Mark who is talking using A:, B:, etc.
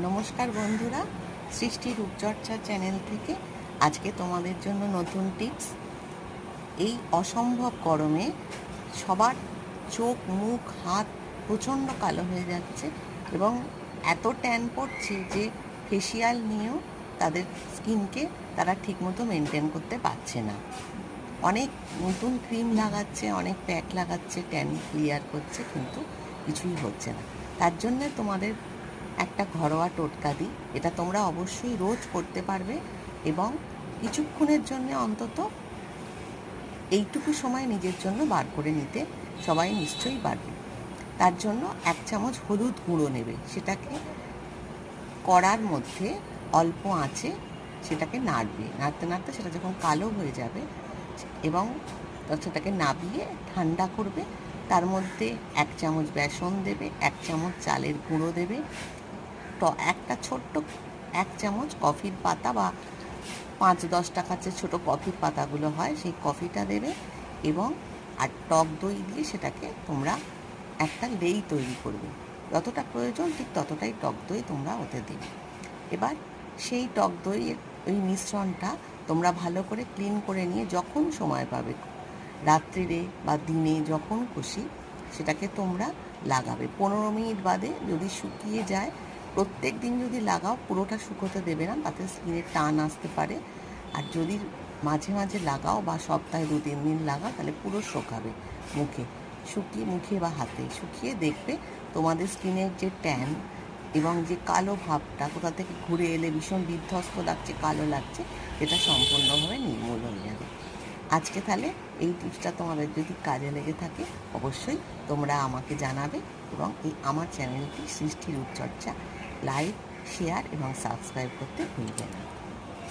A: নমস্কার বন্ধুরা, সৃষ্টি রূপচর্চা চ্যানেল থেকে আজকে তোমাদের জন্য নতুন টিপস। এই অসম্ভব গরমে সবার চোখ, মুখ, হাত প্রচণ্ড কালো হয়ে যাচ্ছে এবং এত ট্যান পড়ছে যে ফেসিয়াল নিয়েও তাদের স্কিনকে তারা ঠিকমতো মেনটেন করতে পারছে না। অনেক নতুন ক্রিম লাগাচ্ছে, অনেক প্যাক লাগাচ্ছে, ট্যান ক্লিয়ার করছে, কিন্তু কিছুই হচ্ছে না। তার জন্যে তোমাদের একটা ঘরোয়া টোটকা দিই। এটা তোমরা অবশ্যই রোজ করতে পারবে এবং কিছুক্ষণের জন্য অন্তত এইটুকু সময় নিজের জন্য বার করে নিতে সবাই নিশ্চয়ই পারবে। তার জন্য 1 চামচ হলুদ গুঁড়ো নেবে, সেটাকে কড়ার মধ্যে অল্প আঁচে সেটাকে নাড়বে, নাড়তে নাড়তে সেটা যখন কালো হয়ে যাবে এবং সেটাকে নাবিয়ে ঠান্ডা করবে। তার মধ্যে 1 চামচ বেসন দেবে, 1 চামচ চালের গুঁড়ো দেবে, একটা ছোট্ট 1 চামচ কফির পাতা বা 5-10 টাকার যে ছোটো কফির পাতাগুলো হয় সেই কফিটা দেবে এবং আর টক দই দিয়ে সেটাকে তোমরা একটা লেই তৈরি করবে। যতটা প্রয়োজন ঠিক ততটাই টক দই তোমরা ওতে দেবে। এবার সেই টক দইয়ের ওই মিশ্রণটা তোমরা ভালো করে ক্লিন করে নিয়ে যখন সময় পাবে, রাত্রিরে বা দিনে যখন খুশি, সেটাকে তোমরা লাগাবে। 15 মিনিট বাদে যদি শুকিয়ে যায়, প্রত্যেক দিন যদি লাগাও পুরোটা শুকোতে দেবে না, তাতে স্কিনে টান আসতে পারে। আর যদি মাঝে মাঝে লাগাও বা সপ্তাহে 2-3 দিন লাগাও, তাহলে পুরো শোকাবে মুখে বা হাতে শুকিয়ে দেখবে তোমাদের স্কিনের যে ট্যান এবং যে কালো ভাবটা কোথা থেকে ঘুরে এলে ভীষণ বিধ্বস্ত লাগছে, কালো লাগছে, এটা সম্পূর্ণভাবে নির্মূল হয়ে যাবে। আজকে তাহলে এই টিপসটা তোমাদের যদি কাজে লেগে থাকে অবশ্যই তোমরা আমাকে জানাবে এবং আমার চ্যানেলটি সৃষ্টি রূপচর্চা লাইক, শেয়ার এবং সাবস্ক্রাইব করতে ভুলবে না।